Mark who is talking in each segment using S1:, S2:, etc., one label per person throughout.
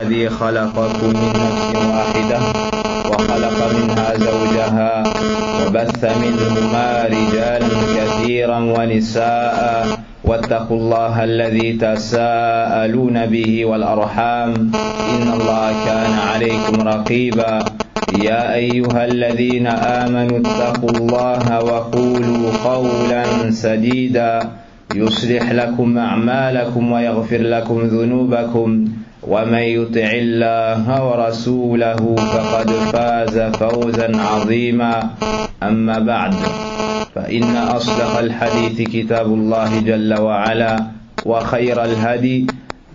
S1: الذي خلقكم من نفس واحدة وخلق منها زوجها وبث منهما رجالا كثيرا ونساء واتقوا الله الذي تساءلون به والأرحام إن الله كان عليكم رقيبا يا أيها الذين آمنوا اتقوا الله وقولوا قولا سديدا يصلح لكم أعمالكم ويغفر لكم ذنوبكم ومن يطع الله ورسوله فقد فاز فوزا عظيما أما بعد فإن أصدق الحديث كتاب الله جل وعلا وخير الهدي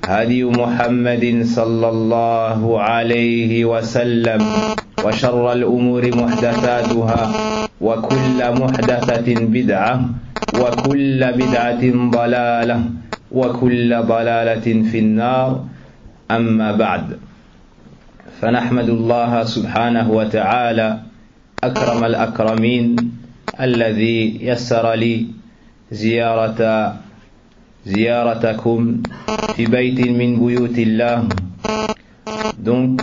S1: هدي محمد صلى الله عليه وسلم وشر الأمور محدثاتها وكل محدثة بدعة وكل بدعة ضلالة وكل ضلالة في النار أما بعد فنحمد الله سبحانه وتعالى أكرم الأكرمين الذي يسر لي زيارتكم في بيت من بيوت الله. Donc,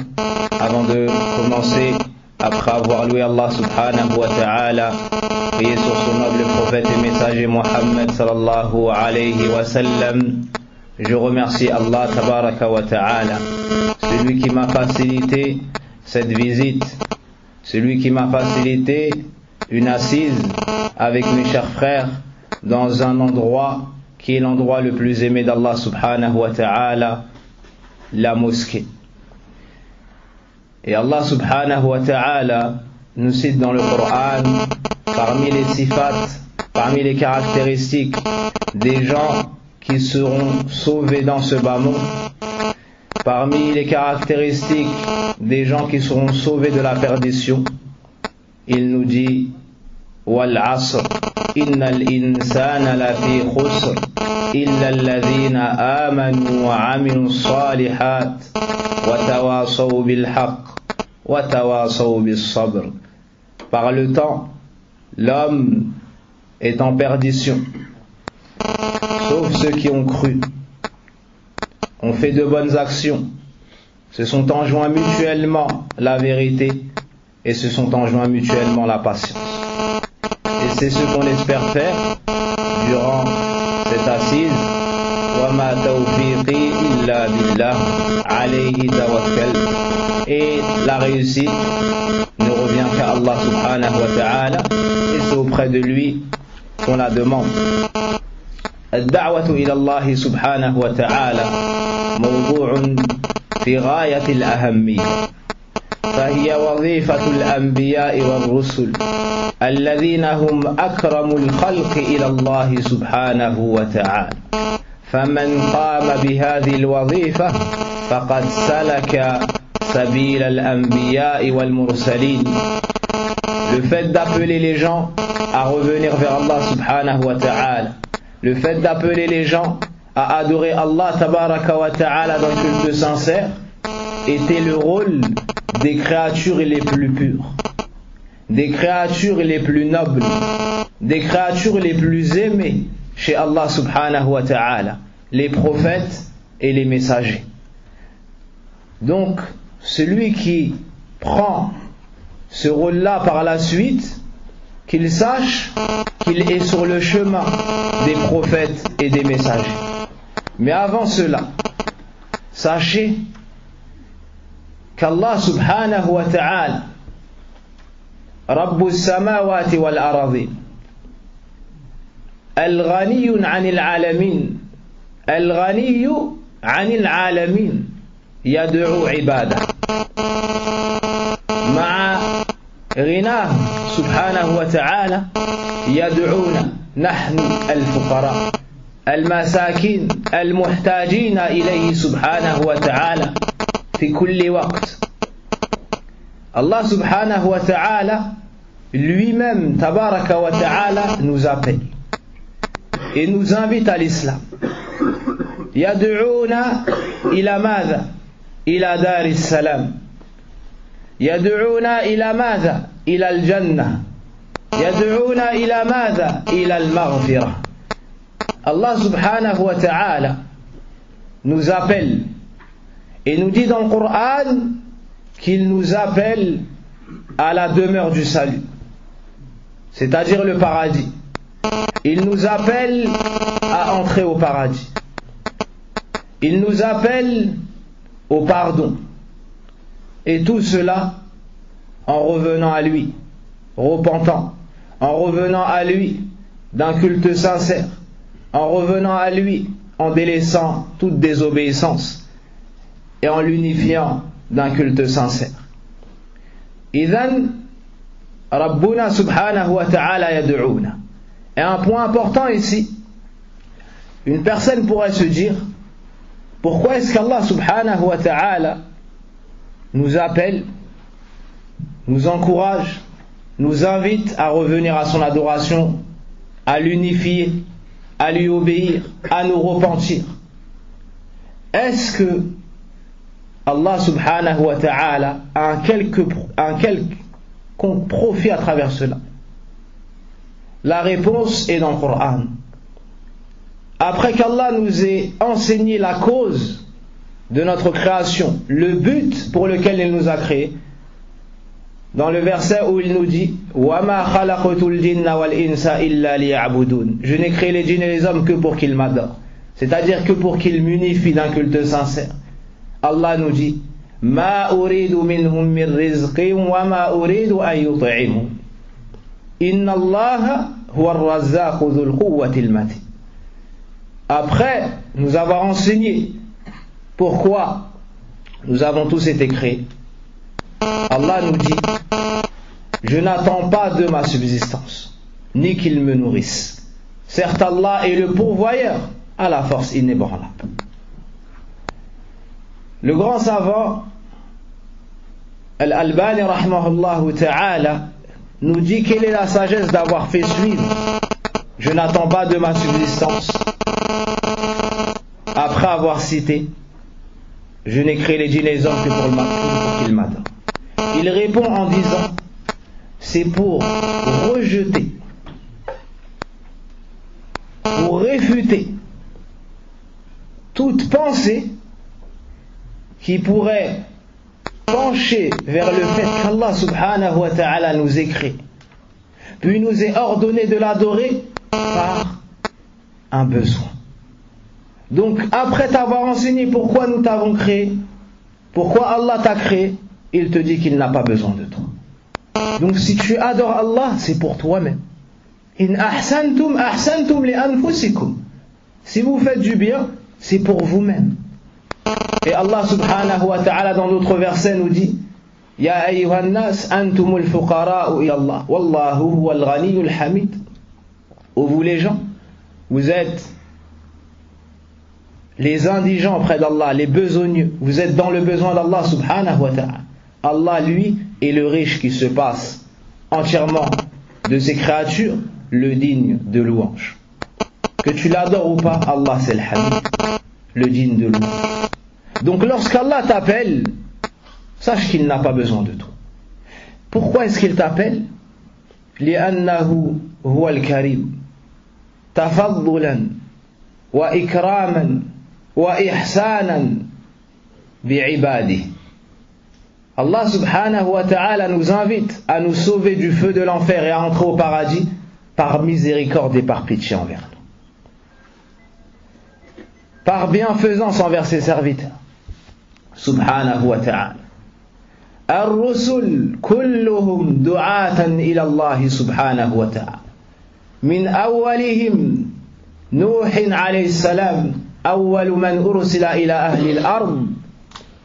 S1: avant de commencer, après avoir loué Allah subhanahu wa ta'ala, prié sur son noble prophète et messager Muhammad sallallahu alayhi wa sallam, je remercie Allah tabaraka wa ta'ala, celui qui m'a facilité cette visite, celui qui m'a facilité une assise avec mes chers frères dans un endroit qui est l'endroit le plus aimé d'Allah subhanahu wa ta'ala, la mosquée. Et Allah subhanahu wa ta'ala nous cite dans le Coran parmi les sifat, parmi les caractéristiques des gens qui seront sauvés dans ce bas monde, parmi les caractéristiques des gens qui seront sauvés de la perdition, il nous dit wal asr innal insana lafi khusr illa alladhina amanu wa amilus salihat wa tawasaw bil haqq wa tawasaw bis sabr. Par le temps, l'homme est en perdition, sauf ceux qui ont cru, ont fait de bonnes actions, se sont enjoints mutuellement la vérité et se sont enjoints mutuellement la patience. Et c'est ce qu'on espère faire durant cette assise. Wa ma tawfiqi illa billah alayhi tawakkal. Et la réussite ne revient qu'à Allah subhanahu wa ta'ala, et c'est auprès de lui qu'on la demande. الدعوة إلى الله سبحانه وتعالى موضوع في غاية الأهمية، فهي وظيفة الأنبياء والرسل الذين هم أكرم الخلق إلى الله سبحانه وتعالى، فمن قام بهذه الوظيفة فقد سلك سبيل الأنبياء والمرسلين. Le fait d'appeler les gens à revenir vers Allah subhanahu wa ta'ala, le fait d'appeler les gens à adorer Allah tabaraka wa ta'ala d'un culte sincère était le rôle des créatures les plus pures, des créatures les plus nobles, des créatures les plus aimées chez Allah subhanahu wa ta'ala, les prophètes et les messagers. Donc, celui qui prend ce rôle-là par la suite, qu'il sache qu'il est sur le chemin des prophètes et des messagers. Mais avant cela, sachez qu'Allah subhanahu wa ta'ala, Rabbus samawati wal aradin, al-ghaniyun 'anil 'alamin, al-ghaniyu 'anil 'alamin, yad'u 'ibadah ma'a غناه سبحانه وتعالى يدعونا نحن الفقراء المساكين المحتاجين إليه سبحانه وتعالى في كل وقت. Allah subhanahu wa ta'ala lui-même tabaraka wa ta'ala nous appelle et nous invite à l'islam. يدعونا إلى ماذا؟ إلى دار السلام. يدعونا إلى ماذا؟ إلى الجنة. يدعونا إلى ماذا؟ إلى المغفرة. Allah subhanahu wa ta'ala nous appelle Et nous dit dans le Coran qu'il nous appelle à la demeure du salut, c'est-à-dire le paradis. Il nous appelle à entrer au paradis. Il nous appelle au pardon. Et tout cela en revenant à lui, repentant, en revenant à lui d'un culte sincère, en revenant à lui en délaissant toute désobéissance et en l'unifiant d'un culte sincère. Idhan, Rabbuna subhanahu wa ta'ala yad'una. Et un point important ici, une personne pourrait se dire, pourquoi est-ce qu'Allah subhanahu wa ta'ala nous appelle, nous encourage, nous invite à revenir à son adoration, à l'unifier, à lui obéir, à nous repentir? Est-ce que Allah subhanahu wa ta'ala a un quelconque profit à travers cela? La réponse est dans le Coran. Après qu'Allah nous ait enseigné la cause de notre création, le but pour lequel il nous a créés, dans le verset où il nous dit وَمَا خَلَقْتُ الْجِنَّ وَالْإِنسَ إِلَّا لِيَعْبُدُونَ, je n'ai créé les djinns et les hommes que pour qu'ils m'adorent, c'est-à-dire que pour qu'ils m'unifient d'un culte sincère. Allah nous dit مَا أُرِيدُ مِنْهُمْ مِنْ رِزْقٍ وَمَا أُرِيدُ أَنْ يُطْعِمُونَ إِنَّ اللَّهَ هُوَ الرَّزَّاقُ ذُو الْقُوَّةِ الْمَتِينِ. Après nous avoir enseigné pourquoi nous avons tous été créés, Allah nous dit: je n'attends pas de ma subsistance, ni qu'il me nourrisse. Certes, Allah est le pourvoyeur à la force inébranlable. Le grand savant Al-Albani rahimahullah ta'ala nous dit quelle est la sagesse d'avoir fait suivre je n'attends pas de ma subsistance après avoir cité je n'ai créé les djinns et les hommes que pour qu'ils m'adorent. Il répond en disant: c'est pour rejeter, pour réfuter toute pensée qui pourrait pencher vers le fait qu'Allah subhanahu wa ta'ala nous ait créés, puis nous ait ordonné de l'adorer par un besoin. Donc après t'avoir enseigné pourquoi nous t'avons créé, pourquoi Allah t'a créé, il te dit qu'il n'a pas besoin de toi. Donc si tu adores Allah, c'est pour toi-même. In ahsantum ahsantum li anfusikum. Si vous faites du bien, c'est pour vous-même. Et Allah subhanahu wa ta'ala dans d'autres versets nous dit: Ya ayyuhan nas antumul fuqara'u ila Allah wallahu huwal ghaniyyul hamid. Ô vous les gens, vous êtes les indigents auprès d'Allah, les besogneux, vous êtes dans le besoin d'Allah subhanahu wa ta'ala. Allah, lui, est le riche qui se passe entièrement de ses créatures, le digne de louange. Que tu l'adores ou pas, Allah c'est le hamid, le digne de louange. Donc lorsqu'Allah t'appelle, sache qu'il n'a pas besoin de toi. Pourquoi est-ce qu'il t'appelle? لأنه هو الكريم تفضلا وإكراما وإحسانا بعباده. Allah subhanahu wa ta'ala nous invite à nous sauver du feu de l'enfer et à entrer au paradis par miséricorde et par pitié envers nous, par bienfaisance envers ses serviteurs subhanahu wa ta'ala. الرسل كلهم دعاة إلى الله سبحانه وتعالى من أولهم نوح عليه السلام أول من أرسل إلى أهل الأرض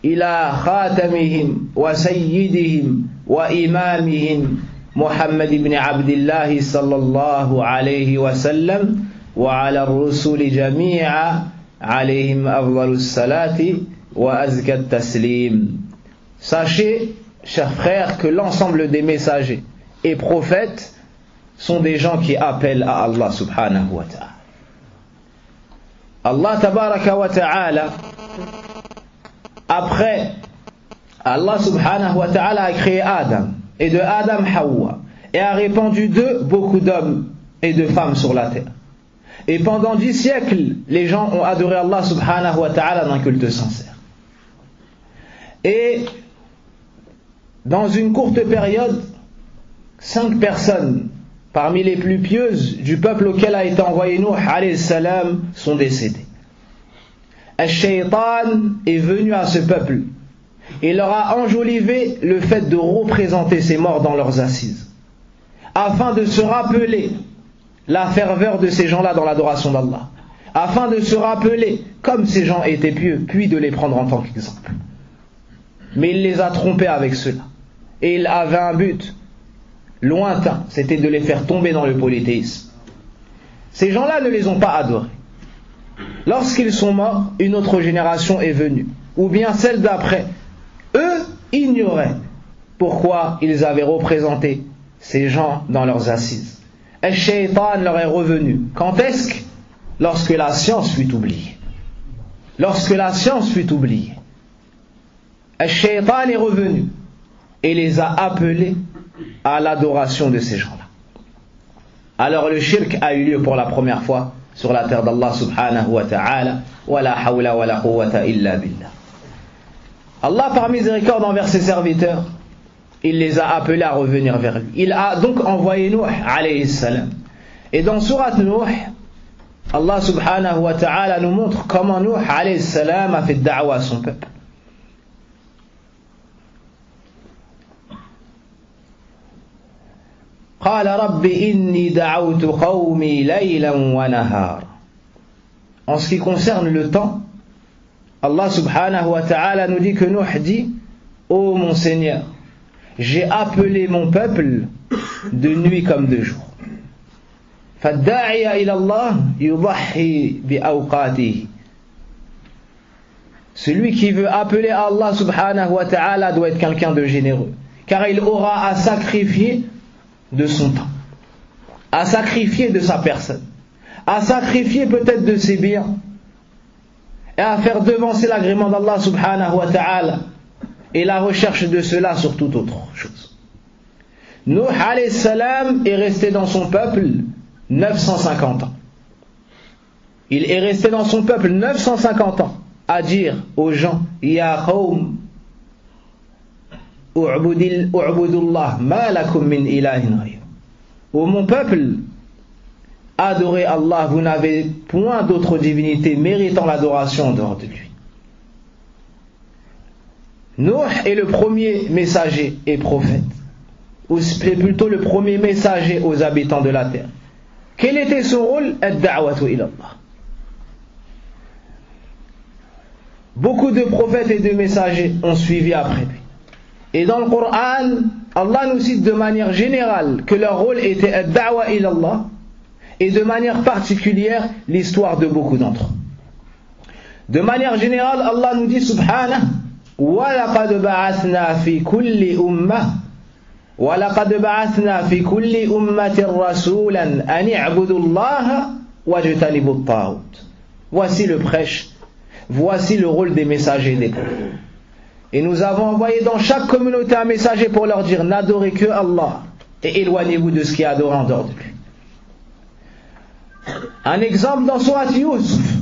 S1: إلى خاتمهم وسيدهم وإمامهم محمد بن عبد الله صلى الله عليه وسلم وعلى الرسل جميعا عليهم أفضل الصلاة وأزكى التسليم. Sachez, chers frères, que l'ensemble des messagers et prophètes sont des gens qui appellent à Allah subhanahu wa ta'ala. Allah tabaraka wa ta'ala, après Allah subhanahu wa ta'ala a créé Adam, et de Adam Hawa, et a répandu d'eux beaucoup d'hommes et de femmes sur la terre. Et pendant 10 siècles, les gens ont adoré Allah subhanahu wa ta'ala d'un culte sincère. Et dans une courte période, 5 personnes parmi les plus pieuses du peuple auquel a été envoyé Nuh alayhi salam sont décédées. Al-Shaytan est venu à ce peuple et leur a enjolivé le fait de représenter ces morts dans leurs assises, afin de se rappeler la ferveur de ces gens-là dans l'adoration d'Allah, afin de se rappeler comme ces gens étaient pieux, puis de les prendre en tant qu'exemple. Mais il les a trompés avec cela, et il avait un but lointain, c'était de les faire tomber dans le polythéisme. Ces gens-là ne les ont pas adorés. Lorsqu'ils sont morts, une autre génération est venue, ou bien celle d'après. Eux ignoraient pourquoi ils avaient représenté ces gens dans leurs assises. Al-Shaytan leur est revenu. Quand est-ce que? Lorsque la science fut oubliée. Lorsque la science fut oubliée. Al-Shaytan est revenu et les a appelés à l'adoration de ces gens-là. Alors le shirk a eu lieu pour la première fois sur la terre d'Allah subhanahu wa ta'ala. Wa la hawla wa la quwwata illa billah. Allah, par miséricorde envers ses serviteurs, il les a appelés à revenir vers lui. Il a donc envoyé Nuh alayhi salam. Et dans Surat Nuh, Allah subhanahu wa ta'ala nous montre comment Nuh alayhi salam a fait da'wa à son peuple. قال رب إني دعوت قومي ليلا ونهارا. En ce qui concerne le temps, Allah subhanahu wa ta'ala nous dit que Nuh dit: ô mon Seigneur, j'ai appelé mon peuple de nuit comme de jour. فالداعي إلى الله يضحي بأوقاته. Celui qui veut appeler à Allah subhanahu wa ta'ala doit être quelqu'un de généreux, car il aura à sacrifier de son temps, à sacrifier de sa personne, à sacrifier peut-être de ses biens, et à faire devancer l'agrément d'Allah subhanahu wa ta'ala et la recherche de cela sur toute autre chose. Nuh alayhi salam est resté dans son peuple 950 ans. Il est resté dans son peuple 950 ans à dire aux gens: Ya qawm u'budullah ma lakum min ilahin ghayr. Ô mon peuple, adorez Allah, vous n'avez point d'autre divinité méritant l'adoration en dehors de lui. Nuh est le premier messager et prophète, ou plutôt le premier messager aux habitants de la terre. Quel était son rôle? Ad-da'watu ila Allah. Beaucoup de prophètes et de messagers ont suivi après lui. Et dans le Coran, Allah nous cite de manière générale que leur rôle était ad-da'wa ila Allah, et de manière particulière l'histoire de beaucoup d'entre eux. De manière générale, Allah nous dit subhanahu: وَلَقَدْ بَعَثْنَا فِي كُلِّ أُمَّةٍ رَسُولًا أَنِ اعْبُدُوا اللَّهَ وَاجْتَنِبُوا الطَّاغُوتَ. Voici le prêche, voici le rôle des messagers des peuples. Et nous avons envoyé dans chaque communauté un messager pour leur dire: n'adorez que Allah et éloignez-vous de ce qui est adoré en dehors de lui. Un exemple dans Surat Yusuf,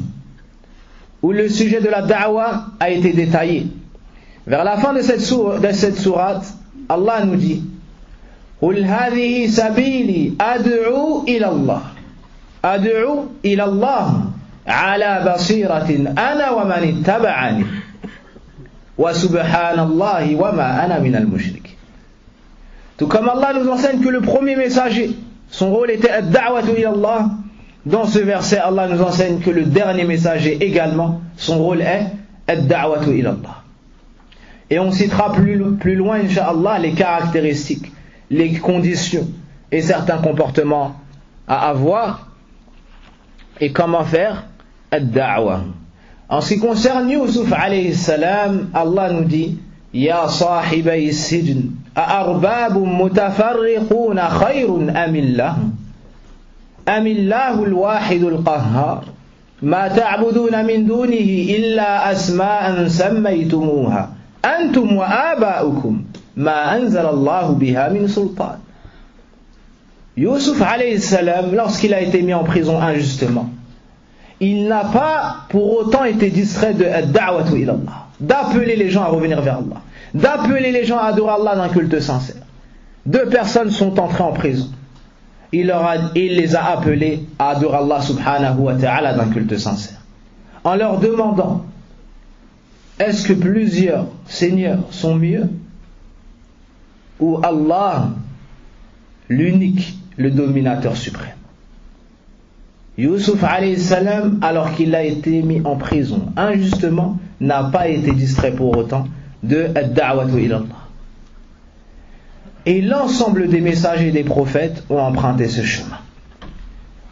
S1: où le sujet de la da'wa a été détaillé. Vers la fin de cette sourate, Allah nous dit: قُلْ هَذِهِ سَبِيلِي أَدْعُو إِلَى اللَّهِ أَدْعُو إِلَى اللَّهِ عَلَى بَصِيرَةٍ أَنَا وَمَنِ اتَّبَعَنِي وَسُبْحَانَ اللَّهِ وَمَا أَنَا مِنَ الْمُشْرِكِينَ. Tout comme Allah nous enseigne que le premier messager, son rôle était ad-da'watu ila Allah, dans ce verset Allah nous enseigne que le dernier messager également, son rôle est ad-da'watu ila Allah. Et on citera plus loin, incha'Allah, les caractéristiques, les conditions et certains comportements à avoir et comment faire ad-da'wa. En ce qui concerne Yusuf alayhi salam, Allah nous dit: Ya sahibay as-sijn a'arbabun mutafarriquna khayrun amillah amillahu al-wahid al-qahhar ma ta'buduna min dunihi illa asma'an sammaytumuha antum wa aba'ukum ma anzala Allah biha min sultan. Yusuf alayhi salam, lorsqu'il a été mis en prison injustement, il n'a pas pour autant été distrait de ad-da'watu ila Allah, d'appeler les gens à revenir vers Allah, d'appeler les gens à adorer Allah d'un culte sincère. 2 personnes sont entrées en prison. Il les a appelés à adorer Allah subhanahu wa ta'ala d'un culte sincère, en leur demandant: est-ce que plusieurs seigneurs sont mieux, ou Allah, l'unique, le dominateur suprême? Yusuf alayhi salam, alors qu'il a été mis en prison injustement, n'a pas été distrait pour autant de ad-da'watu ila Allah. Et l'ensemble des messagers et des prophètes ont emprunté ce chemin.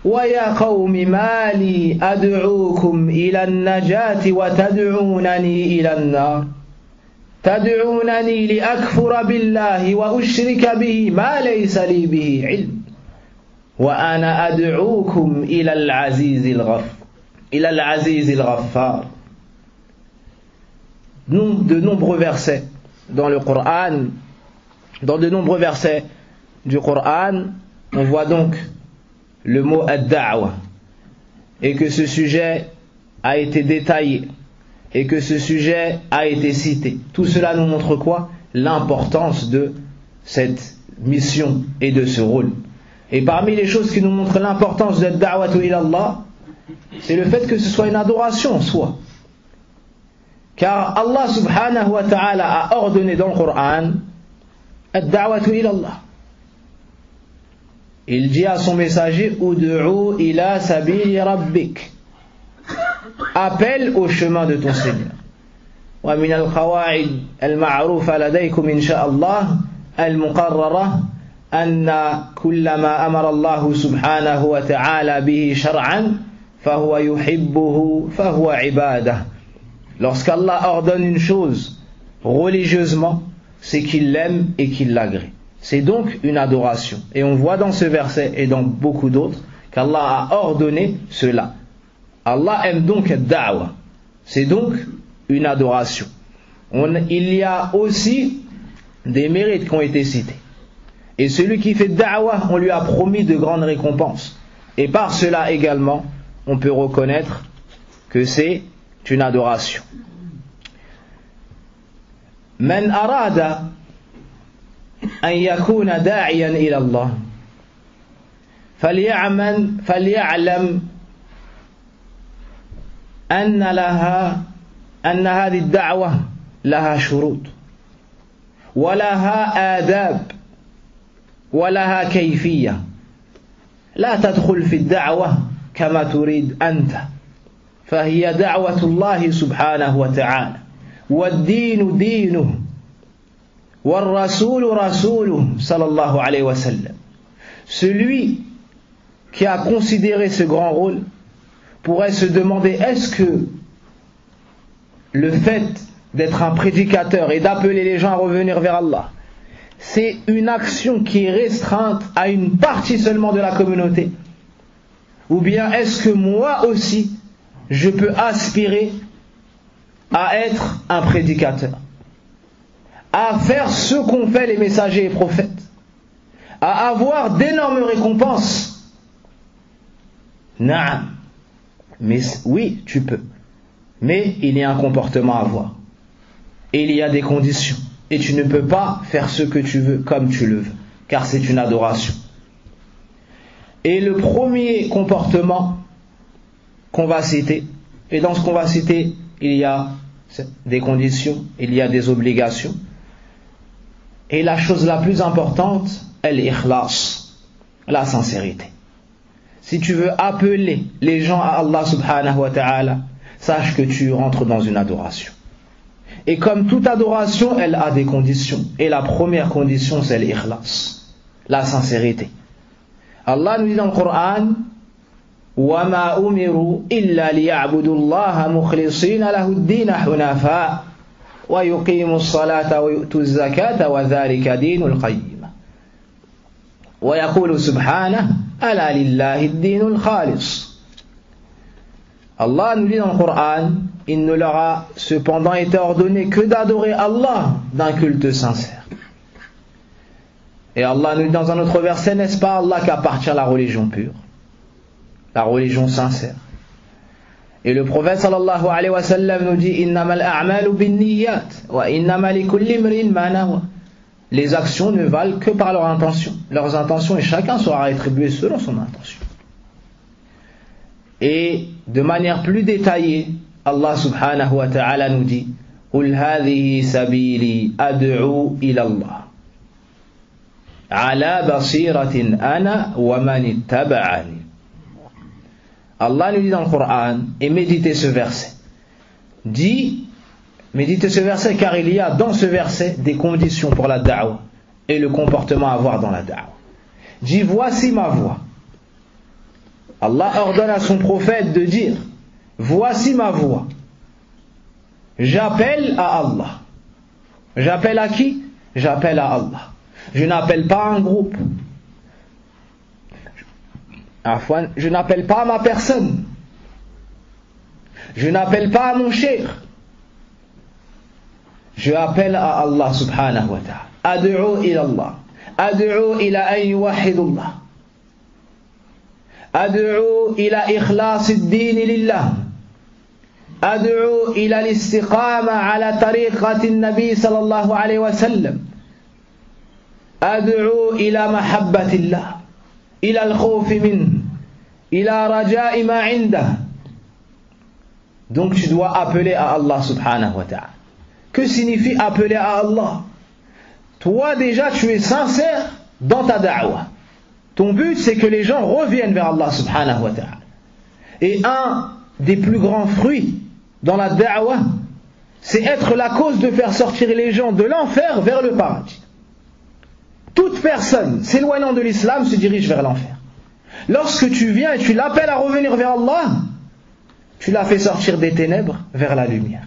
S1: وَيَا قَوْمِ مَا لِي أَدْعُوكُمْ إِلَى النَّجَاةِ وَتَدْعُونَنِي إِلَى النَّارِ تَدْعُونَنِي لِأَكْفُرَ بِاللَّهِ وَأُشْرِكَ بِهِ مَا لَيْسَ لِي بِهِ عِلْمٌ وَأَنَا أَدْعُوكُمْ إِلَى الْعَزِيزِ الْغَفَّارِ. De nombreux versets dans le Coran, dans de nombreux versets du Coran, on voit donc le mot ad-da'wa, et que ce sujet a été détaillé, et que ce sujet a été cité. Tout cela nous montre quoi? L'importance de cette mission et de ce rôle. Et parmi les choses qui nous montrent l'importance de ad-da'watu ila Allah, c'est le fait que ce soit une adoration en soi. Car Allah subhanahu wa ta'ala a ordonné dans le Coran ad-da'watu ila Allah. Il dit à son messager: Ud'u ila sabili rabbik, appelle au chemin de ton Seigneur. Wa min al-qawa'id al-ma'rufa ladaykum insha'Allah al-muqarrara anna kullama amara Allah subhanahu wa ta'ala bihi shar'an fahuwa yuhibbuhu fahuwa ibadah. Lorsqu'Allah ordonne une chose religieusement, c'est qu'il l'aime et qu'il l'agrée. C'est donc une adoration. Et on voit dans ce verset et dans beaucoup d'autres qu'Allah a ordonné cela. Allah aime donc ad-da'wa. C'est donc une adoration. Il y a aussi des mérites qui ont été cités. Et celui qui fait da'wa, on lui a promis de grandes récompenses. Et par cela également, on peut reconnaître que c'est une adoration. Man arada أن يكون داعيا إلى الله فليعلم أن هذه الدعوة لها شروط ولها آداب ولها كيفية. لا تدخل في الدعوة كما تريد أنت، فهي دعوة الله سبحانه وتعالى، والدين دينه، والرسول رسوله صلى الله عليه وسلم. Celui qui a considéré ce grand rôle pourrait se demander: est-ce que le fait d'être un prédicateur et d'appeler les gens à revenir vers Allah, c'est une action qui est restreinte à une partie seulement de la communauté, ou bien est-ce que moi aussi je peux aspirer à être un prédicateur, à faire ce qu'ont fait les messagers et prophètes, à avoir d'énormes récompenses? Naam. Mais oui, tu peux. Mais il y a un comportement à avoir. Et il y a des conditions. Et tu ne peux pas faire ce que tu veux comme tu le veux, car c'est une adoration. Et le premier comportement qu'on va citer, et dans ce qu'on va citer, il y a des conditions, il y a des obligations. Et la chose la plus importante, al-ikhlas, la sincérité. Si tu veux appeler les gens à Allah subhanahu wa ta'ala, sache que tu rentres dans une adoration. Et comme toute adoration, elle a des conditions. Et la première condition, c'est l'ikhlas, la sincérité. Allah nous dit dans le Coran: وَمَا أُمِرُوا إِلَّا لِيَعْبُدُوا اللَّهَ مُخْلِصِينَ لَهُ الدِّينَ حُنَفَاءَ وَيُقِيمُوا الصَّلَاةَ وَيُؤْتُوا الزَّكَاةَ وَذَلِكَ دِينُ الْقَيِّمَةِ وَيَقُولُ سُبْحَانَهُ أَلَا لِلَّهِ الدِّينُ الْخَالِصُ. Allah nous dit dans le Coran: il ne leur a cependant été ordonné que d'adorer Allah d'un culte sincère. Et Allah nous dit dans un autre verset: n'est-ce pas Allah qu'appartient la religion pure, la religion sincère? Et le prophète sallallahu alayhi wa sallam nous dit innamal a'malu binniyat wa innama likulli imrin ma nawa. Les actions ne valent que par leurs intentions, et chacun sera rétribué selon son intention. Et de manière plus détaillée, Allah subhanahu wa ta'ala nous dit qul hadhihi sabili ad'u ila Allah ala basiratin ana wa man ittaba'ani. Allah nous dit dans le Coran, et méditez ce verset. Méditez ce verset car il y a dans ce verset des conditions pour la da'wa et le comportement à avoir dans la da'wa. Dis voici ma voie. Allah ordonne à son prophète de dire voici ma voie. J'appelle à Allah. J'appelle à qui? J'appelle à Allah. Je n'appelle pas à un groupe. Je n'appelle pas à ma personne. Je n'appelle pas à mon cheikh. Je appelle à Allah subhanahu wa ta'ala. Ad'u ila Allah. Ad'u ila an yuwahhidullah. Ad'u ila ikhlas ad-din lillah. Ad'u ila al-istiqama ala tariqati an-nabi sallallahu alayhi wa sallam. Ad'u ila mahabbatillah. إلى الخوف منه إلى رجاء ما عنده. Donc tu dois appeler à Allah subhanahu wa ta'ala. Que signifie appeler à Allah? Toi déjà tu es sincère dans ta da'wa. Ton but c'est que les gens reviennent vers Allah subhanahu wa ta'ala. Et un des plus grands fruits dans la da'wa, c'est être la cause de faire sortir les gens de l'enfer vers le paradis. Toute personne s'éloignant de l'islam se dirige vers l'enfer. Lorsque tu viens et tu l'appelles à revenir vers Allah, tu l'as fait sortir des ténèbres vers la lumière.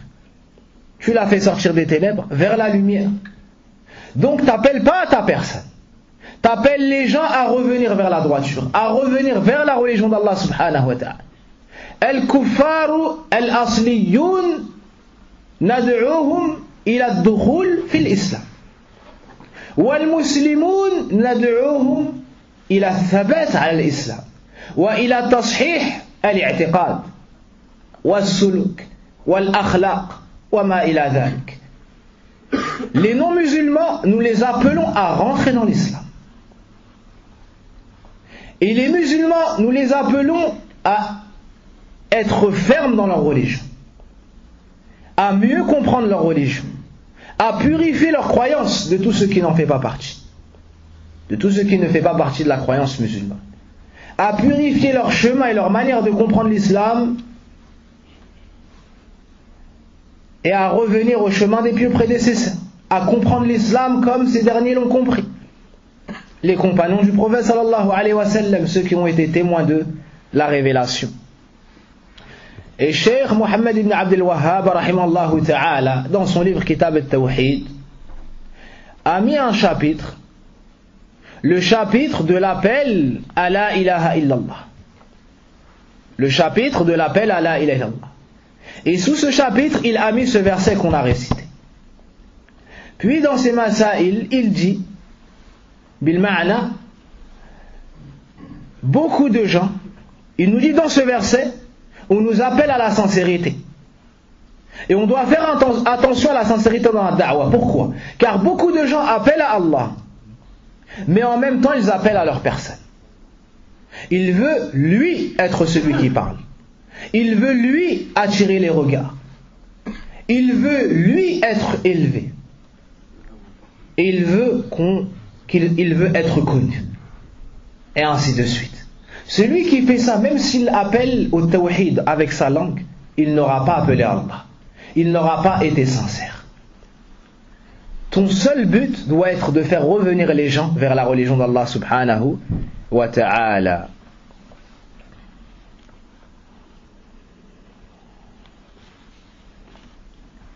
S1: Tu l'as fait sortir des ténèbres vers la lumière. Donc t'appelles pas à ta personne. T'appelles les gens à revenir vers la droiture, à revenir vers la religion d'Allah subhanahu wa ta'ala. Al-kuffaru al-asliyun nad'uhum ila ad-dukhul fil islam. والمسلمون ندعوهم إلى الثبات على الإسلام وإلى تصحيح الاعتقاد والسلوك والأخلاق وما إلى ذلك. Les non-musulmans, nous les appelons à rentrer dans l'islam. Et les musulmans, nous les appelons à être fermes dans leur religion, à mieux comprendre leur religion, à purifier leur croyance de tout ce qui n'en fait pas partie, de tout ce qui ne fait pas partie de la croyance musulmane, à purifier leur chemin et leur manière de comprendre l'islam, et à revenir au chemin des pieux prédécesseurs, à comprendre l'islam comme ces derniers l'ont compris, les compagnons du prophète sallallahu alayhi wa sallam, ceux qui ont été témoins de la révélation. Et Cheikh Mohammed ibn Abdel Wahhab rahimallahu ta'ala, dans son livre Kitab al-Tawhid, a mis un chapitre, le chapitre de l'appel à la ilaha illallah. Le chapitre de l'appel à la ilaha illallah. Et sous ce chapitre, il a mis ce verset qu'on a récité. Puis dans ses masail, il dit, bil ma'na, beaucoup de gens, il nous dit dans ce verset, on nous appelle à la sincérité. Et on doit faire attention à la sincérité dans la da'wa. Pourquoi? Car beaucoup de gens appellent à Allah, mais en même temps ils appellent à leur personne. Il veut lui être celui qui parle. Il veut lui attirer les regards. Il veut lui être élevé. Et il veut être connu. Et ainsi de suite. Celui qui fait ça, même s'il appelle au tawhid avec sa langue, il n'aura pas appelé Allah. Il n'aura pas été sincère. Ton seul but doit être de faire revenir les gens vers la religion d'Allah subhanahu wa ta'ala.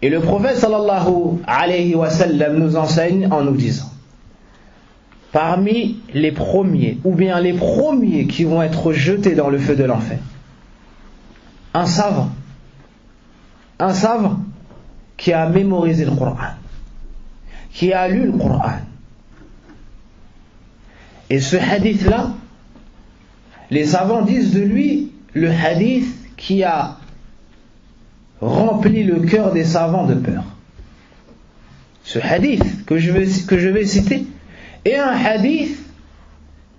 S1: Et le prophète sallallahu alayhi wa sallam nous enseigne en nous disant, parmi les premiers, ou bien les premiers qui vont être jetés dans le feu de l'enfer, un savant qui a mémorisé le Coran, qui a lu le Coran. Et ce hadith-là, les savants disent de lui le hadith qui a remplit le cœur des savants de peur. Ce hadith que je vais citer est un hadith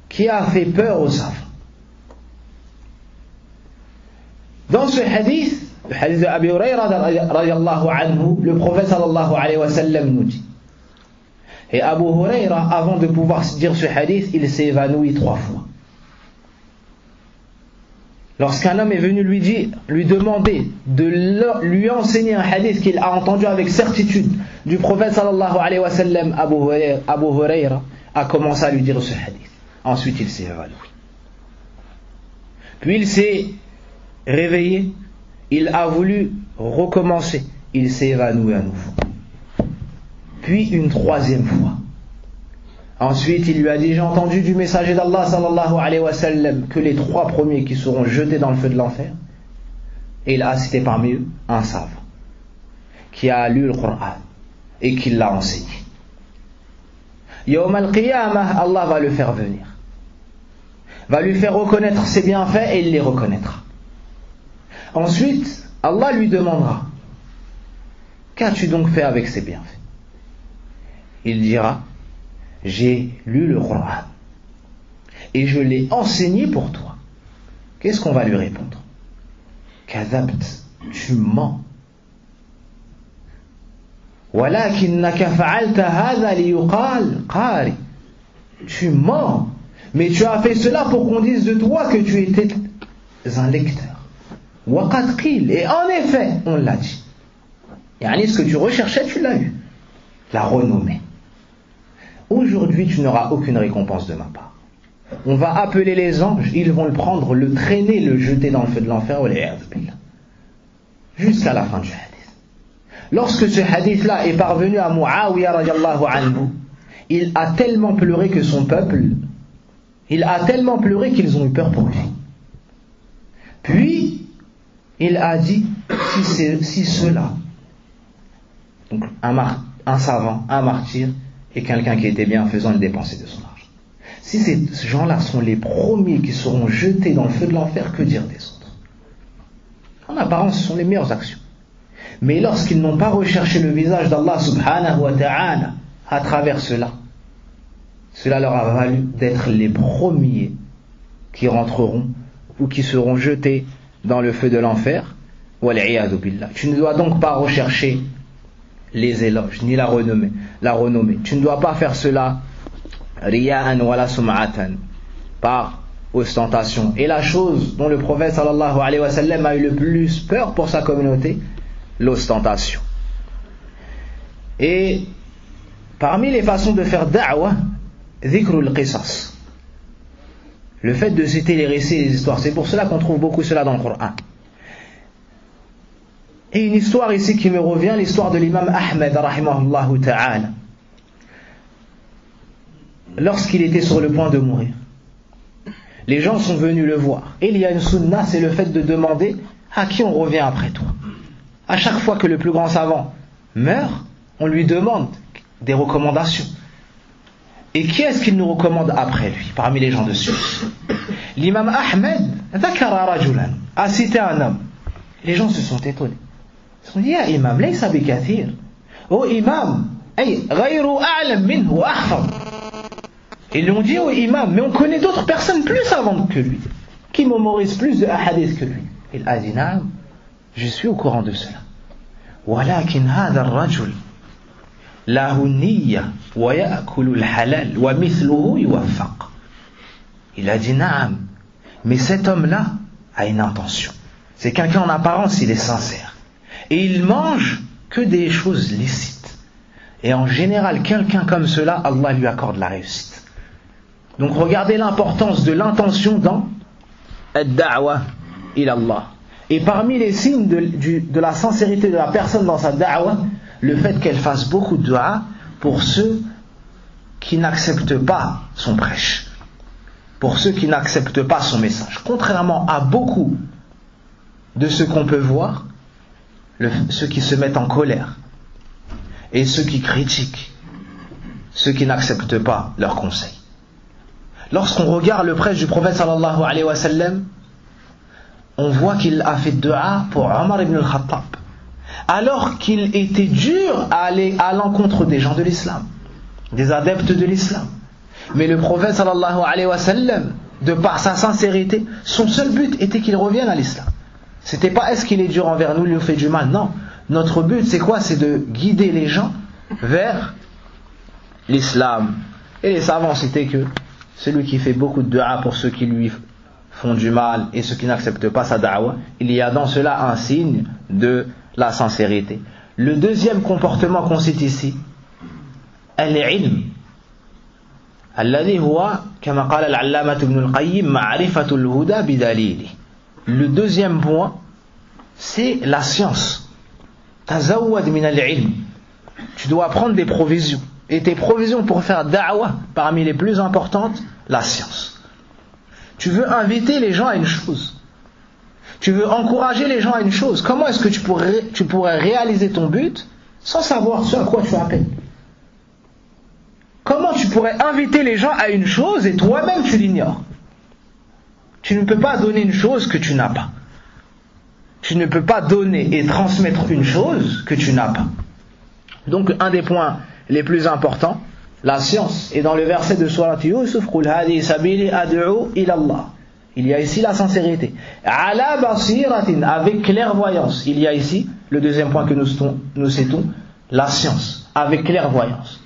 S1: qui a fait peur aux savants. Dans ce hadith, le hadith de Abi Hurayra radiyallahu anhu, le prophète sallallahu alayhi wa sallam nous dit, et Abu Hurayra, avant de pouvoir dire ce hadith, il s'est évanoui 3 fois. Lorsqu'un homme est venu lui demander de lui enseigner un hadith qu'il a entendu avec certitude du prophète sallallahu alayhi wa sallam, Abu Hurayra a commencé à lui dire ce hadith. Ensuite il s'est évanoui. Puis il s'est réveillé, il a voulu recommencer, il s'est évanoui à nouveau. Puis une 3e fois. Ensuite, il lui a dit, j'ai entendu du messager d'Allah sallallahu alayhi wa sallam que les 3 premiers qui seront jetés dans le feu de l'enfer, et il a cité parmi eux un savant qui a lu le Coran et qui l'a enseigné. Yawm al-Qiyamah, Allah va le faire venir, va lui faire reconnaître ses bienfaits et il les reconnaîtra. Ensuite, Allah lui demandera, qu'as-tu donc fait avec ces bienfaits? Il dira, j'ai lu le Coran et je l'ai enseigné pour toi. Qu'est-ce qu'on va lui répondre? Kadhabt, tu mens. Walakinnaka fa'alta hadha liyuqal qari. Tu mens, mais tu as fait cela pour qu'on dise de toi que tu étais un lecteur. Waqad qil, et en effet, on l'a dit. Yani ce que tu recherchais, tu l'as eu. La renommée. Aujourd'hui, tu n'auras aucune récompense de ma part. On va appeler les anges, ils vont le prendre, le traîner, le jeter dans le feu de l'enfer, jusqu'à la fin du hadith. Lorsque ce hadith-là est parvenu à Muawiyah radiyallahu anhu, il a tellement pleuré que son peuple, il a tellement pleuré qu'ils ont eu peur pour lui. Puis, il a dit, si cela, donc un savant, un martyr, et quelqu'un qui était bienfaisant, il dépensait de son argent. Si ces gens-là sont les premiers qui seront jetés dans le feu de l'enfer, que dire des autres? En apparence, ce sont les meilleures actions. Mais lorsqu'ils n'ont pas recherché le visage d'Allah subhanahu wa ta'ala à travers cela leur a valu d'être les premiers qui rentreront ou qui seront jetés dans le feu de l'enfer. Wal'iyadu billah. Tu ne dois donc pas rechercher les éloges, ni la renommée. Tu ne dois pas faire cela riya'an wala sum'atan, par ostentation. Et la chose dont le prophète sallallahu alayhi wa sallam a eu le plus peur pour sa communauté, l'ostentation. Et parmi les façons de faire da'wah, dhikrul qisas, le fait de citer les récits et les histoires. C'est pour cela qu'on trouve beaucoup cela dans le Coran. Et une histoire ici qui me revient, l'histoire de l'imam Ahmed rahimahullahu ta'ala, lorsqu'il était sur le point de mourir. Les gens sont venus le voir. Et il y a une sunna, c'est le fait de demander à qui on revient après toi. À chaque fois que le plus grand savant meurt, on lui demande des recommandations. Et qui est-ce qu'il nous recommande après lui, parmi les gens de science? L'imam Ahmed a cité un homme. Les gens se sont étonnés. Ils se sont dit, ya imam, laysa bikathir. Oh imam, ghayru a'lam minhu ahfaz. Ils lui ont dit, oh imam, mais on connaît d'autres personnes plus savantes que lui, qui mémorisent plus de hadith que lui. Il a dit, naam, je suis au courant de cela. Walakin hadha ar-rajul lahu niyya wa ya'kulu al-halal wa mithluhu yuwaffaq. Il a dit, naam, mais cet homme-là a une intention. C'est quelqu'un en apparence, il est sincère. Et il mange que des choses licites. Et en général, quelqu'un comme cela, Allah lui accorde la réussite. Donc regardez l'importance de l'intention dans ad-da'wa ila Allah. Et parmi les signes de la sincérité de la personne dans sa da'wa, le fait qu'elle fasse beaucoup de dua pour ceux qui n'acceptent pas son prêche, pour ceux qui n'acceptent pas son message. Contrairement à beaucoup de ceux qu'on peut voir, ceux qui se mettent en colère et ceux qui critiquent, ceux qui n'acceptent pas leurs conseils. Lorsqu'on regarde le prêche du prophète sallallahu alayhi wa sallam, on voit qu'il a fait dua pour Omar ibn al-Khattab alors qu'il était dur à aller à l'encontre des gens de l'islam, des adeptes de l'islam. Mais le prophète sallallahu alayhi wa sallam, de par sa sincérité, son seul but était qu'il revienne à l'islam. C'était pas est-ce qu'il est dur envers nous, il nous fait du mal, non. Notre but c'est quoi? C'est de guider les gens vers l'islam. Et les savants citaient que celui qui fait beaucoup de dua pour ceux qui lui font du mal et ceux qui n'acceptent pas sa da'wa, il y a dans cela un signe de la sincérité. Le deuxième comportement qu'on cite ici, al-ilm, alladhi huwa kama qala al-allamah ibn al-qayyim ma'rifatul huda bidalili. Le deuxième point, c'est la science. Tazawwad min al-ilm. Tu dois prendre des provisions. Et tes provisions pour faire da'wa, parmi les plus importantes, la science. Tu veux inviter les gens à une chose. Tu veux encourager les gens à une chose. Comment est-ce que tu pourrais réaliser ton but sans savoir ce à quoi tu appelles? Comment tu pourrais inviter les gens à une chose et toi-même tu l'ignores? Tu ne peux pas donner une chose que tu n'as pas. Tu ne peux pas donner et transmettre une chose que tu n'as pas. Donc un des points les plus importants, la science. Et dans le verset de Surat Yusuf, Qul hadi sabili ad'u ila Allah. Il y a ici la sincérité. Ala basiratin, avec clairvoyance. Il y a ici le deuxième point que nous citons, la science, avec clairvoyance.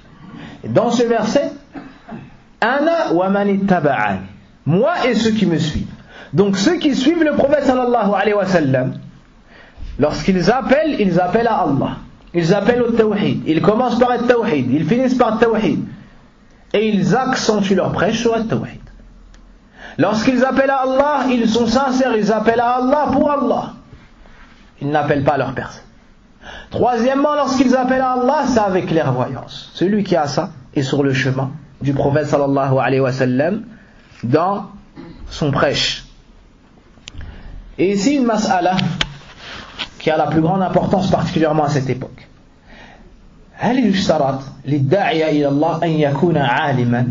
S1: Et dans ce verset, ana wa man ittaba'ani, moi et ceux qui me suivent. Donc ceux qui suivent le prophète sallallahu alayhi wa sallam, lorsqu'ils appellent, ils appellent à Allah. Ils appellent au tawhid. Ils commencent par le tawhid. Ils finissent par le tawhid. Et ils accentuent leur prêche sur le tawhid. Lorsqu'ils appellent à Allah, ils sont sincères. Ils appellent à Allah pour Allah. Ils n'appellent pas leur personne. Troisièmement, lorsqu'ils appellent à Allah, c'est avec clairvoyance. Celui qui a ça est sur le chemin du prophète sallallahu alayhi wa sallam dans son prêche. Et ici une mas'ala qui a la plus grande importance particulièrement à cette époque. هل يشترط للداعية إلى الله أن يكون عالما؟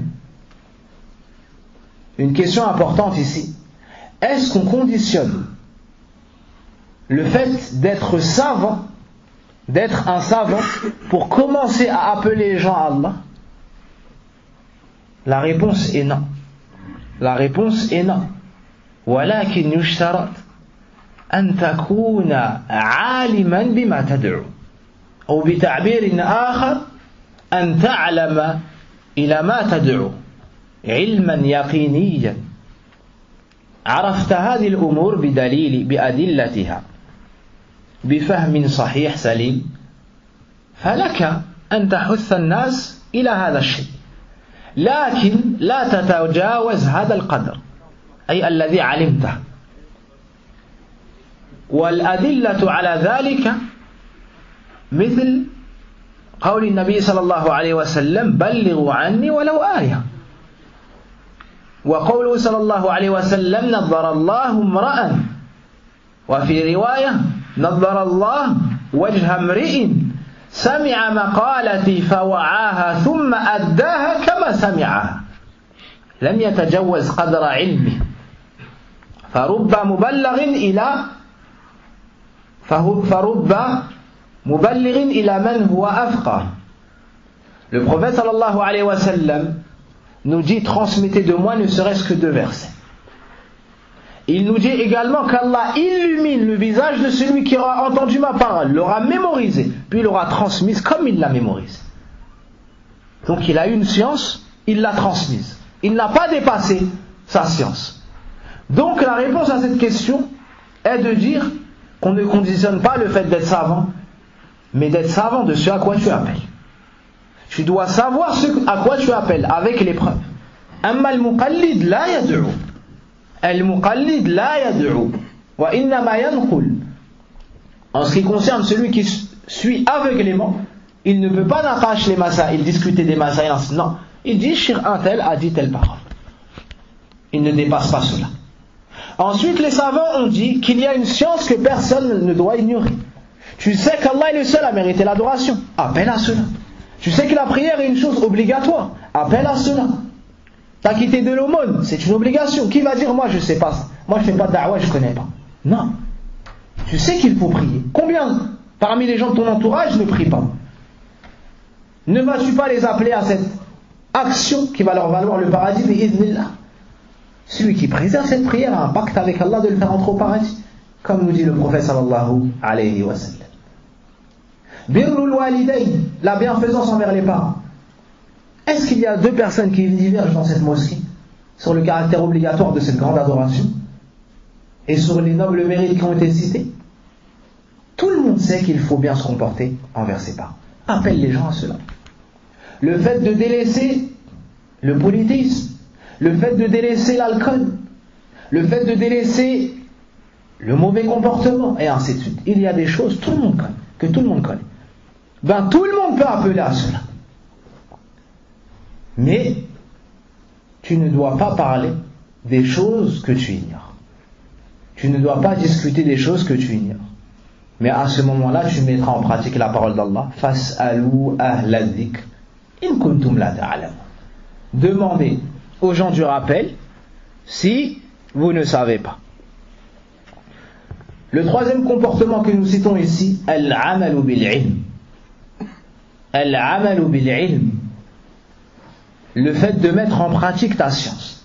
S1: Une question importante ici. Est-ce qu'on conditionne le fait d'être savant, d'être un savant, pour commencer à appeler les gens à Allah? La réponse est non. La réponse est non. ولكن يشترط أن تكون عالما بما تدعو أو بتعبير آخر أن تعلم إلى ما تدعو علما يقينيا عرفت هذه الأمور بأدلتها بفهم صحيح سليم فلك أن تحث الناس إلى هذا الشيء لكن لا تتجاوز هذا القدر أي الذي علمته والأدلة على ذلك مثل قول النبي صلى الله عليه وسلم بلغوا عني ولو آية وقوله صلى الله عليه وسلم نظر الله امرأ وفي رواية نظر الله وجه امرئ سمع مقالتي فوعاها ثم أداها كما سمعها لم يتجوز قدر علمه فرب مبلغ إلى من هو أفقه. Le prophète sallallahu alayhi wa sallam nous dit transmettez de moi ne serait-ce que 2 versets. Il nous dit également qu'Allah illumine le visage de celui qui aura entendu ma parole, l'aura mémorisé, puis l'aura transmise comme il l'a mémorisé. Donc il a eu une science, il l'a transmise. Il n'a pas dépassé sa science. Donc la réponse à cette question est de dire qu'on ne conditionne pas le fait d'être savant, mais d'être savant de ce à quoi tu appelles. Tu dois savoir ce à quoi tu appelles avec les preuves. Amma al-muqallid la yad'u. Al-muqallid la yad'u. Wa innama yanqul. En ce qui concerne celui qui suit aveuglément, il ne peut pas n'arracher les masaïl, discuter des masaïl. Non. Il dit, Shir un tel a dit telle parole. Il ne dépasse pas cela. Ensuite, les savants ont dit qu'il y a une science que personne ne doit ignorer. Tu sais qu'Allah est le seul à mériter l'adoration. Appelle à cela. Tu sais que la prière est une chose obligatoire. Appelle à cela. T'as quitté de l'aumône, c'est une obligation. Qui va dire, moi je sais pas ça. Moi je fais pas de da'wa, je connais pas. Non. Tu sais qu'il faut prier. Combien Parmi les gens de ton entourage, ne prie pas. Ne vas-tu pas les appeler à cette action qui va leur valoir le paradis, bi'idhnillah. Celui qui préserve cette prière a un pacte avec Allah de le faire entrer au paradis, comme nous dit le prophète sallallahu alayhi wa sallam. Birrul walidayn, la bienfaisance envers les parents. Est-ce qu'il y a deux personnes qui divergent dans cette mosquée sur le caractère obligatoire de cette grande adoration et sur les nobles mérites qui ont été cités? Tout le monde sait qu'il faut bien se comporter envers ses parents. Appelle les gens à cela. Le fait de délaisser le politisme, le fait de délaisser l'alcool, le fait de délaisser le mauvais comportement, et ainsi de suite. Il y a des choses que tout le monde connaît. Ben, tout le monde peut appeler à cela. Mais tu ne dois pas parler des choses que tu ignores. Tu ne dois pas discuter des choses que tu ignores. Mais à ce moment-là, tu mettras en pratique la parole d'Allah. Fas'alou ahla dhikr in kuntum la ta'lamun. Demandez aux gens du rappel si vous ne savez pas. Le troisième comportement que nous citons ici, al-amalu bil-ilm. Al-amalu bil-ilm. Le fait de mettre en pratique ta science.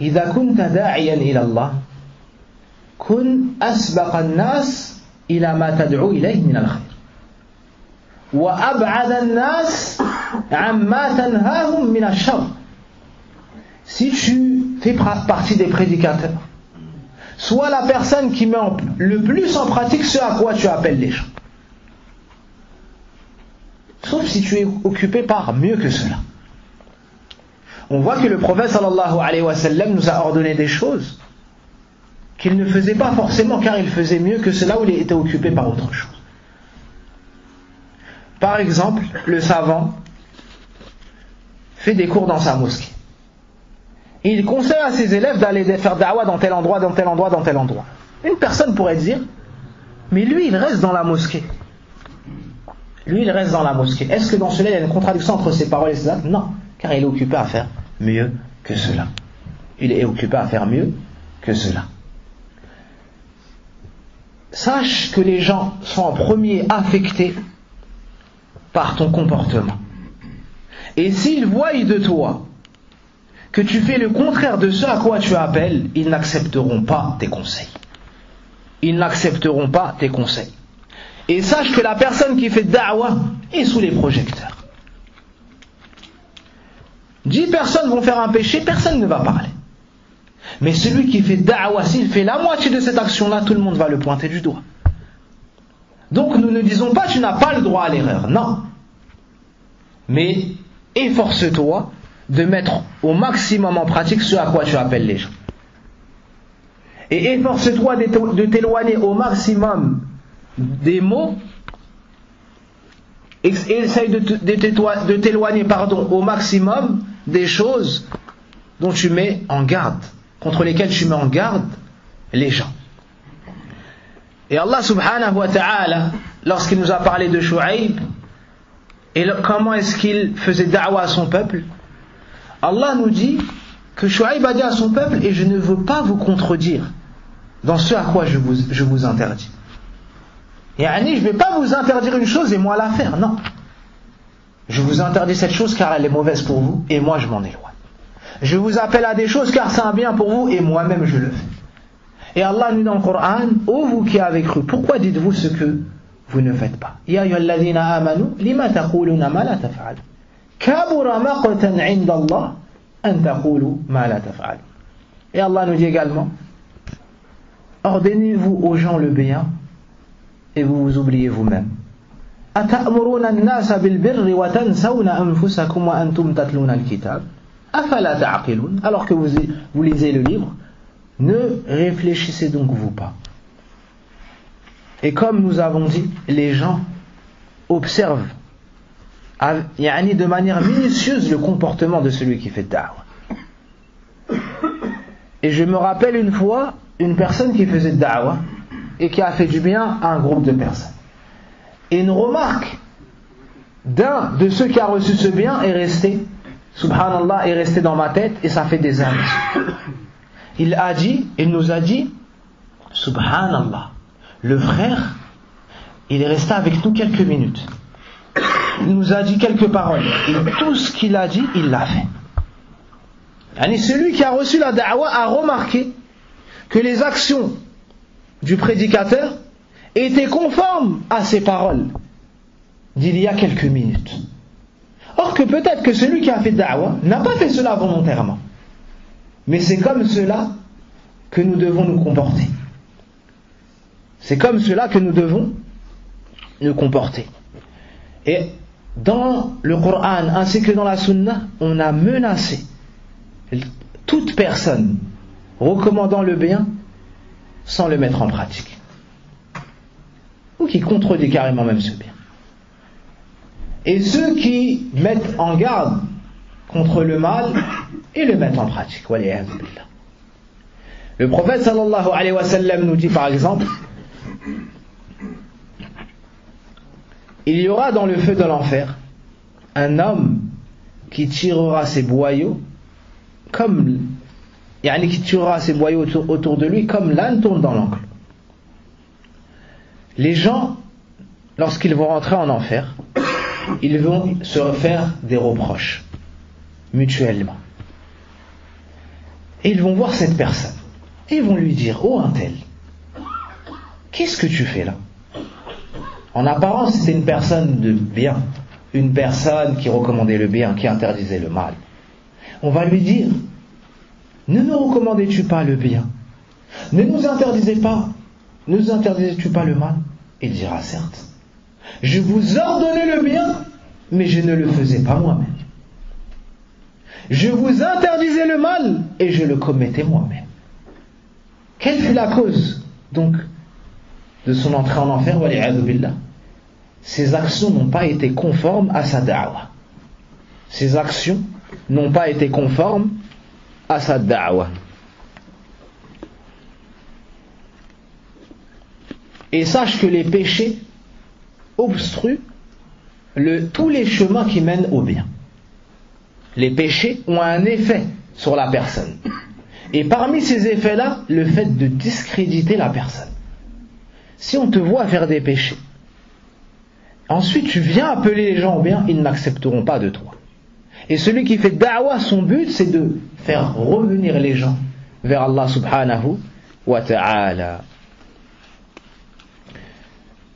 S1: إذا كنت داعيا إلى الله كن أسبق الناس إلى ما تدعو إليه من الخير وأبعد الناس عما تنهاهم من الشر. Si tu fais partie des prédicateurs, sois la personne qui met le plus en pratique ce à quoi tu appelles les gens. Sauf si tu es occupé par mieux que cela. On voit que le prophète sallallahu alayhi wa sallam nous a ordonné des choses qu'il ne faisait pas forcément car il faisait mieux que cela où il était occupé par autre chose. Par exemple, le savant fait des cours dans sa mosquée. Il conseille à ses élèves d'aller faire da'wah dans tel endroit, dans tel endroit, dans tel endroit. Une personne pourrait dire, mais lui il reste dans la mosquée. Lui il reste dans la mosquée. Est-ce que dans cela il y a une contradiction entre ses paroles et ses actes? Non, car il est occupé à faire mieux que cela. Il est occupé à faire mieux que cela. Sache que les gens sont en premier affectés par ton comportement. Et s'ils voient de toi que tu fais le contraire de ce à quoi tu appelles, ils n'accepteront pas tes conseils. Ils n'accepteront pas tes conseils. Et sache que la personne qui fait da'wah est sous les projecteurs. 10 personnes vont faire un péché, personne ne va parler. Mais celui qui fait da'wah, s'il fait la moitié de cette action-là, tout le monde va le pointer du doigt. Donc nous ne disons pas tu n'as pas le droit à l'erreur, non. Mais efforce-toi de mettre au maximum en pratique ce à quoi tu appelles les gens. Et efforce-toi de t'éloigner au maximum des mots. Essaye de t'éloigner au maximum des choses dont tu mets en garde, contre lesquelles tu mets en garde les gens. Et Allah subhanahu wa ta'ala, lorsqu'il nous a parlé de Shu'aib et comment est-ce qu'il faisait da'wah à son peuple, Allah nous dit que Shu'aib a dit à son peuple, et je ne veux pas vous contredire dans ce à quoi je vous interdis. Et Annie, je ne vais pas vous interdire une chose et moi la faire, non. Je vous interdis cette chose car elle est mauvaise pour vous et moi je m'en éloigne. Je vous appelle à des choses car c'est un bien pour vous et moi-même je le fais. Et Allah nous dit dans le Coran, ô vous qui avez cru, pourquoi dites-vous ce que vous ne faites pas? Ya ayyuhalladhina amanu lima taquluna ma la taf'alun kabura maqtan 'inda Allah an taqulu ma la taf'alun. Et Allah nous dit également, ordonnez-vous aux gens le bien et vous vous oubliez vous-même. أتأمرون الناس بالبر وتنسون أنفسكم وأنتم تتلون الكتاب أفلا تعقلون. Alors que vous lisez le livre, ne réfléchissez donc vous pas. Et comme nous avons dit, les gens observent de manière minutieuse le comportement de celui qui fait da'wah. Et je me rappelle une fois une personne qui faisait da'wah et qui a fait du bien à un groupe de personnes. Et une remarque d'un de ceux qui a reçu ce bien est restée, subhanallah, est restée dans ma tête et ça fait des années. Il nous a dit, subhanallah, le frère il est resté avec nous quelques minutes. Il nous a dit quelques paroles. Et tout ce qu'il a dit, il l'a fait. Et celui qui a reçu la da'wa a remarqué que les actions du prédicateur étaient conformes à ses paroles d'il y a quelques minutes. Or que peut-être que celui qui a fait da'wa n'a pas fait cela volontairement. Mais c'est comme cela que nous devons nous comporter. C'est comme cela que nous devons nous comporter. Et dans le Coran ainsi que dans la Sunna, on a menacé toute personne recommandant le bien sans le mettre en pratique. Ou qui contredit carrément même ce bien. Et ceux qui mettent en garde contre le mal, ils le mettent en pratique. Le prophète sallallahu alayhi wa sallam nous dit par exemple, il y aura dans le feu de l'enfer un homme qui tirera ses boyaux autour de lui comme l'âne tourne dans l'enclos. Les gens, lorsqu'ils vont rentrer en enfer, ils vont se faire des reproches mutuellement. Et ils vont voir cette personne. Et ils vont lui dire, oh un tel, qu'est-ce que tu fais là? En apparence, c'était une personne de bien, une personne qui recommandait le bien, qui interdisait le mal. On va lui dire, ne nous recommandais-tu pas le bien? Ne nous interdisais-tu pas le mal? Il dira, certes, je vous ordonnais le bien, mais je ne le faisais pas moi-même. Je vous interdisais le mal, et je le commettais moi-même. Quelle fut la cause, donc, de son entrée en enfer? Ses actions n'ont pas été conformes à sa da'wa. Ses actions n'ont pas été conformes à sa da'wa. Et sache que les péchés obstruent tous les chemins qui mènent au bien. Les péchés ont un effet sur la personne. Et parmi ces effets-là, le fait de discréditer la personne. Si on te voit faire des péchés, ensuite tu viens appeler les gens au bien, ils n'accepteront pas de toi. Et celui qui fait da'wa, son but c'est de faire revenir les gens vers Allah subhanahu wa ta'ala.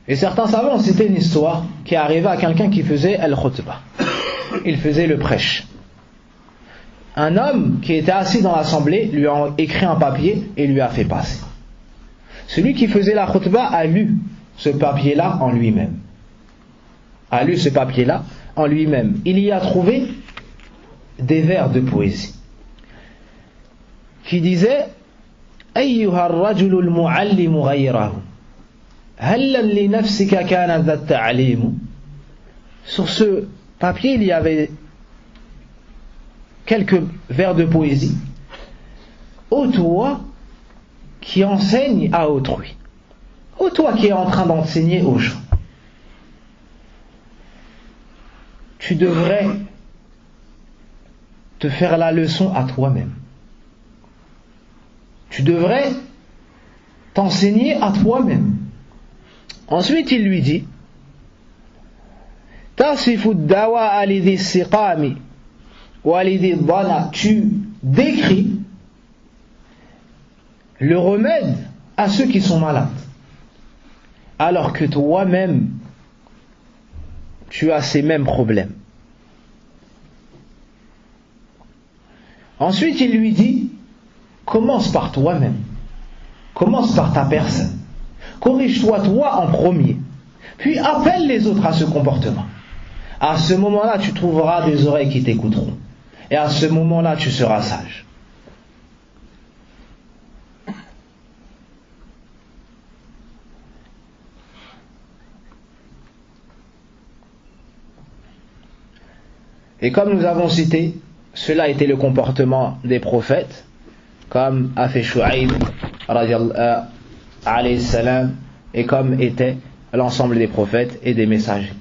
S1: Et certains savants ont cité une histoire qui est arrivée à quelqu'un qui faisait al-khutbah. Il faisait le prêche. Un homme qui était assis dans l'assemblée lui a écrit un papier et lui a fait passer. Celui qui faisait la khutbah a lu ce papier-là en lui-même. Il y a trouvé des vers de poésie qui disaient أيها الرجل المعلم غيره هل لنفسك كان ذا التعليم. Sur ce papier, il y avait quelques vers de poésie. Ô toi qui enseigne à autrui, ô toi qui es en train d'enseigner aux gens, tu devrais te faire la leçon à toi-même. Tu devrais t'enseigner à toi-même. Ensuite, il lui dit Tasifu dawa alidhi siqami wa alidhi dhana. Tu décris le remède à ceux qui sont malades, alors que toi-même tu as ces mêmes problèmes. Ensuite, il lui dit commence par toi-même, commence par ta personne, corrige-toi toi en premier, puis appelle les autres à ce comportement. À ce moment-là, tu trouveras des oreilles qui t'écouteront, et à ce moment-là, tu seras sage. Et comme nous avons cité, cela était le comportement des prophètes, comme a fait Shu'aib alayhi salam, et comme était l'ensemble des prophètes et des messagers.